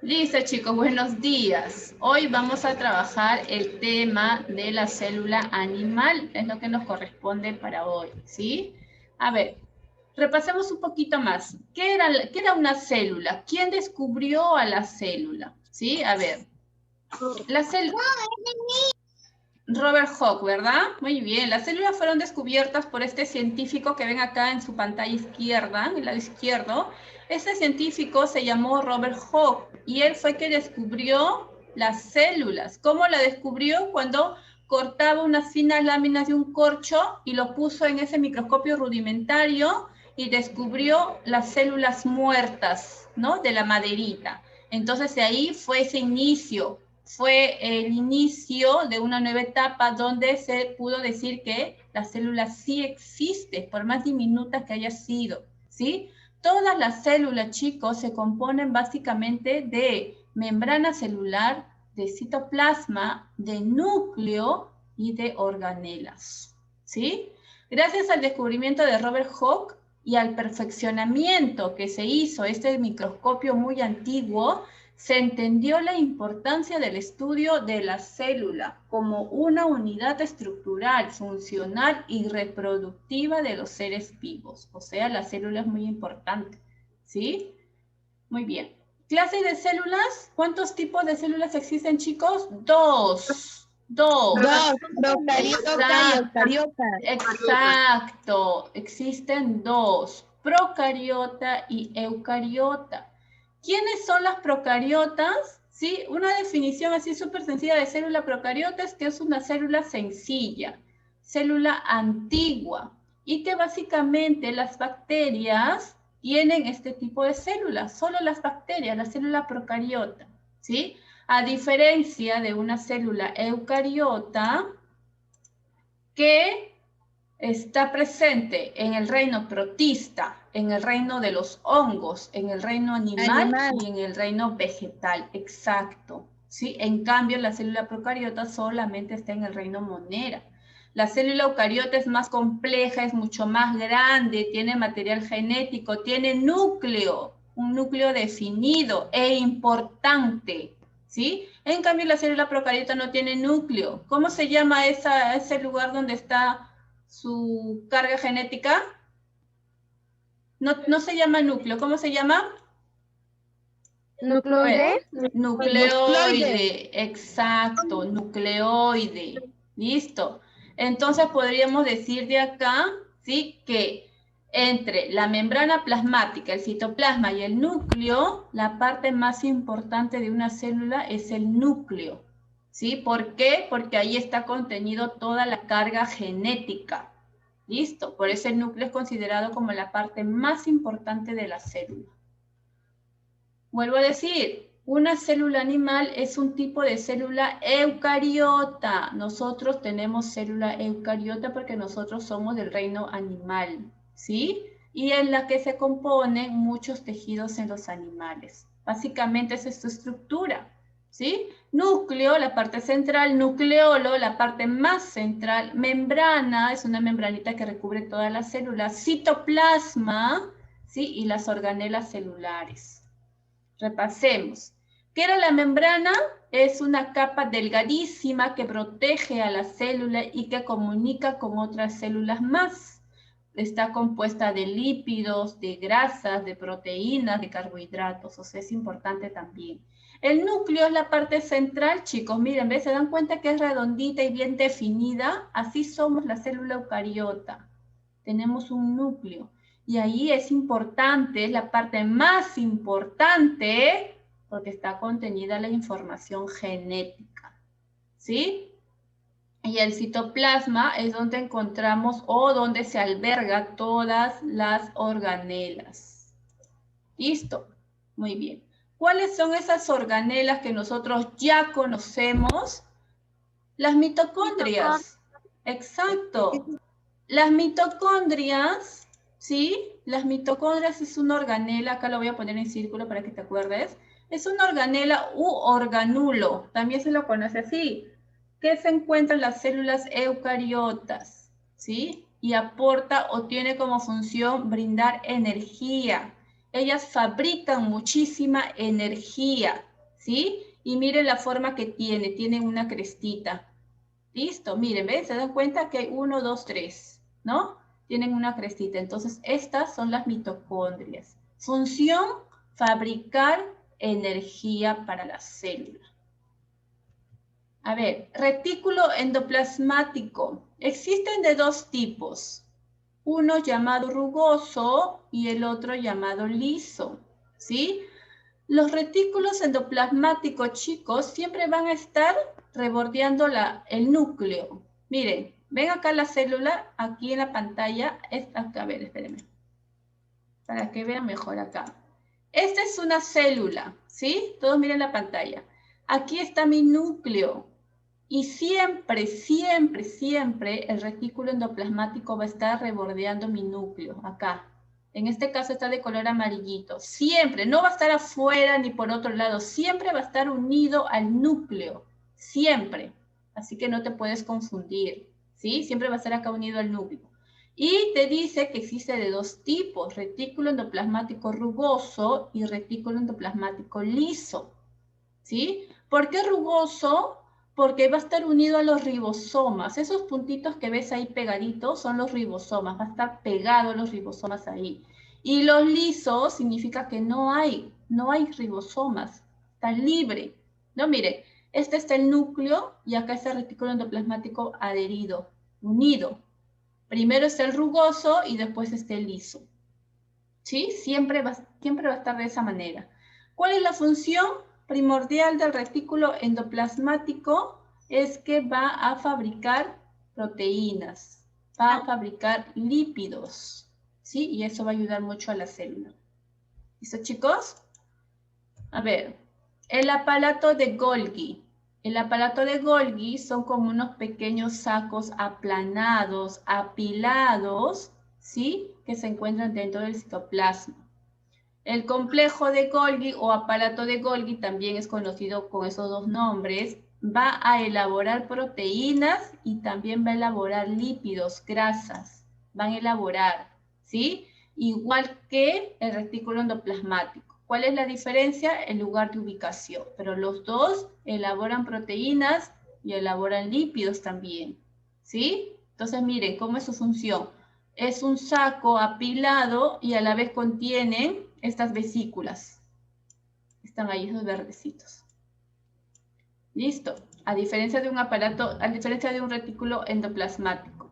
Listo, chicos, buenos días. Hoy vamos a trabajar el tema de la célula animal, es lo que nos corresponde para hoy, ¿sí? A ver, repasemos un poquito más. ¿Qué era una célula? ¿Quién descubrió a la célula? ¿Sí? A ver, la célula... Robert Hooke, ¿verdad? Muy bien. Las células fueron descubiertas por este científico que ven acá en su pantalla izquierda, en el lado izquierdo. Este científico se llamó Robert Hooke y él fue que descubrió las células. ¿Cómo la descubrió? Cuando cortaba unas finas láminas de un corcho y lo puso en ese microscopio rudimentario y descubrió las células muertas, ¿no? De la maderita. Entonces de ahí fue ese inicio. Fue el inicio de una nueva etapa donde se pudo decir que la célula sí existe, por más diminuta que haya sido, ¿sí? Todas las células, chicos, se componen básicamente de membrana celular, de citoplasma, de núcleo y de organelas, ¿sí? Gracias al descubrimiento de Robert Hooke y al perfeccionamiento que se hizo, este microscopio muy antiguo, se entendió la importancia del estudio de la célula como una unidad estructural, funcional y reproductiva de los seres vivos. O sea, la célula es muy importante, ¿sí? Muy bien. ¿Clases de células? ¿Cuántos tipos de células existen, chicos? Dos. Dos, procariota y eucariota. Exacto. Existen dos. Procariota y eucariota. ¿Quiénes son las procariotas? ¿Sí? Una definición así súper sencilla de célula procariota es que es una célula sencilla, célula antigua, y que básicamente las bacterias tienen este tipo de células, solo las bacterias, la célula procariota, ¿sí? A diferencia de una célula eucariota que está presente en el reino protista, en el reino de los hongos, en el reino animal y en el reino vegetal. Exacto. ¿Sí? En cambio, la célula procariota solamente está en el reino monera. La célula eucariota es más compleja, es mucho más grande, tiene material genético, tiene núcleo, un núcleo definido e importante. ¿Sí? En cambio, la célula procariota no tiene núcleo. ¿Cómo se llama ese lugar donde está su carga genética? No se llama núcleo, ¿cómo se llama? ¿Nucleoide? Nucleoide, exacto, nucleoide. Listo. Entonces podríamos decir de acá, ¿sí? Que entre la membrana plasmática, el citoplasma y el núcleo, la parte más importante de una célula es el núcleo. ¿Sí? ¿Por qué? Porque ahí está contenido toda la carga genética. Listo. Por eso el núcleo es considerado como la parte más importante de la célula. Vuelvo a decir, una célula animal es un tipo de célula eucariota. Nosotros tenemos célula eucariota porque nosotros somos del reino animal, ¿sí? Y en la que se componen muchos tejidos en los animales. Básicamente esa es su estructura, ¿sí? Núcleo, la parte central, nucleolo, la parte más central, membrana, es una membranita que recubre todas las células, citoplasma, ¿sí? Y las organelas celulares. Repasemos. ¿Qué era la membrana? Es una capa delgadísima que protege a la célula y que comunica con otras células más. Está compuesta de lípidos, de grasas, de proteínas, de carbohidratos, o sea, es importante también. El núcleo es la parte central, chicos, miren, ¿ves? ¿Se dan cuenta que es redondita y bien definida? Así somos la célula eucariota. Tenemos un núcleo. Y ahí es importante, es la parte más importante, porque está contenida la información genética, ¿sí? Y el citoplasma es donde encontramos o donde se alberga todas las organelas. ¿Listo? Muy bien. ¿Cuáles son esas organelas que nosotros ya conocemos? Las mitocondrias. Exacto. Las mitocondrias, ¿sí? Las mitocondrias es una organela, acá lo voy a poner en círculo para que te acuerdes. Es una organela u organulo, también se lo conoce así, que se encuentra en las células eucariotas, ¿sí? Y aporta o tiene como función brindar energía. Ellas fabrican muchísima energía. ¿sí? Y miren la forma que tiene una crestita. Listo, miren, ¿ven? Se dan cuenta que hay 1, 2, 3, ¿no? Tienen una crestita. Entonces, estas son las mitocondrias. Función, fabricar energía para la célula. A ver, retículo endoplasmático. Existen de dos tipos. Uno llamado rugoso y el otro llamado liso, ¿sí? Los retículos endoplasmáticos, chicos, siempre van a estar rebordeando el núcleo. Miren, ven acá la célula, aquí en la pantalla. A ver, espérenme. Para que vean mejor acá. Esta es una célula, ¿sí? Todos miren la pantalla. Aquí está mi núcleo. Y siempre, siempre, siempre el retículo endoplasmático va a estar rebordeando mi núcleo, acá. En este caso está de color amarillito. Siempre, no va a estar afuera ni por otro lado. Siempre va a estar unido al núcleo. Siempre. Así que no te puedes confundir, ¿sí? Siempre va a estar acá unido al núcleo. Y te dice que existe de dos tipos, retículo endoplasmático rugoso y retículo endoplasmático liso, ¿sí? ¿Por qué rugoso? Porque va a estar unido a los ribosomas. Esos puntitos que ves ahí pegaditos son los ribosomas. Va a estar pegado los ribosomas ahí. Y los lisos significa que no hay ribosomas. Está libre. No, mire, este está el núcleo y acá está el retículo endoplasmático adherido, unido. Primero está el rugoso y después está el liso. ¿Sí? Siempre va a estar de esa manera. ¿Cuál es la función primordial del retículo endoplasmático? Es que va a fabricar proteínas, va a fabricar lípidos, ¿sí? Y eso va a ayudar mucho a la célula. ¿Listo, chicos? A ver, el aparato de Golgi. El aparato de Golgi son como unos pequeños sacos aplanados, apilados, ¿sí? Que se encuentran dentro del citoplasma. El complejo de Golgi o aparato de Golgi, también es conocido con esos dos nombres, va a elaborar proteínas y también va a elaborar lípidos, grasas. Van a elaborar, ¿sí? Igual que el retículo endoplasmático. ¿Cuál es la diferencia? El lugar de ubicación. Pero los dos elaboran proteínas y elaboran lípidos también, ¿sí? Entonces, miren cómo es su función. Es un saco apilado y a la vez contienen estas vesículas. Están ahí esos verdecitos. Listo. A diferencia de un aparato, a diferencia de un retículo endoplasmático.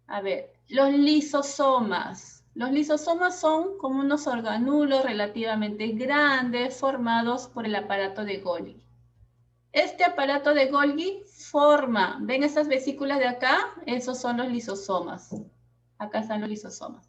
A ver, los lisosomas. Los lisosomas son como unos organulos relativamente grandes formados por el aparato de Golgi. Este aparato de Golgi forma, ¿ven estas vesículas de acá? Esos son los lisosomas. Acá están los lisosomas.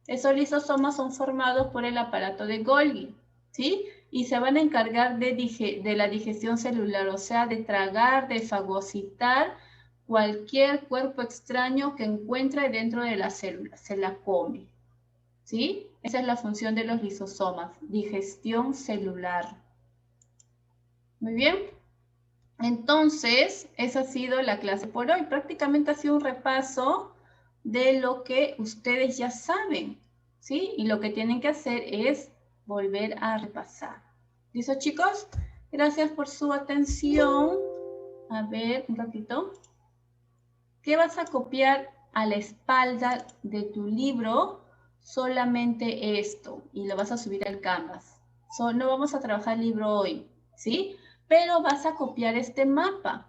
Esos lisosomas son formados por el aparato de Golgi, ¿sí? Y se van a encargar de la digestión celular, o sea, de tragar, de fagocitar cualquier cuerpo extraño que encuentre dentro de la célula. Se la come, ¿sí? Esa es la función de los lisosomas, digestión celular. Muy bien. Entonces, esa ha sido la clase por hoy. Prácticamente ha sido un repaso de lo que ustedes ya saben, ¿sí? Y lo que tienen que hacer es volver a repasar. ¿Listo, chicos? Gracias por su atención. A ver, un ratito. ¿Qué vas a copiar a la espalda de tu libro? Solamente esto. Y lo vas a subir al Canvas. No vamos a trabajar el libro hoy, ¿sí? Pero vas a copiar este mapa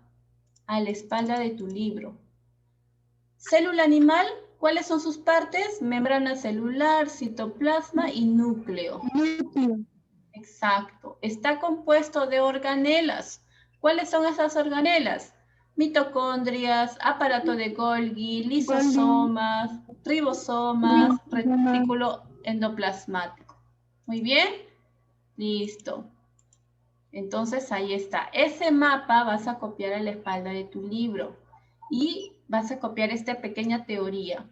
a la espalda de tu libro. Célula animal, ¿cuáles son sus partes? Membrana celular, citoplasma y núcleo. Exacto. Está compuesto de organelas. ¿Cuáles son esas organelas? Mitocondrias, aparato de Golgi, lisosomas, ribosomas, retículo endoplasmático. Muy bien. Listo. Entonces ahí está. Ese mapa vas a copiar a la espalda de tu libro y vas a copiar esta pequeña teoría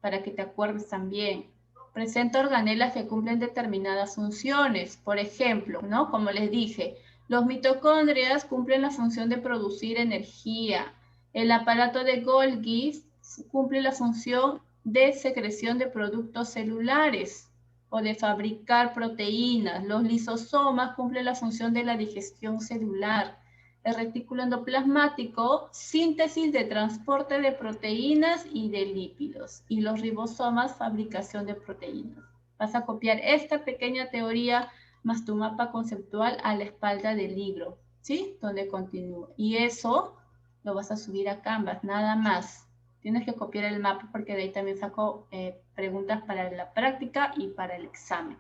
para que te acuerdes también. Presenta organelas que cumplen determinadas funciones. Por ejemplo, ¿no? Como les dije, los mitocondrias cumplen la función de producir energía. El aparato de Golgi cumple la función de secreción de productos celulares. o de fabricar proteínas. Los lisosomas cumplen la función de la digestión celular. El retículo endoplasmático, síntesis de transporte de proteínas y de lípidos. Y los ribosomas, fabricación de proteínas. Vas a copiar esta pequeña teoría más tu mapa conceptual a la espalda del libro, ¿sí? Donde continúa. Y eso lo vas a subir a Canvas, nada más. Tienes que copiar el mapa porque de ahí también saco preguntas para la práctica y para el examen.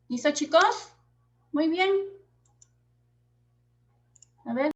¿Listo, chicos? Muy bien. A ver.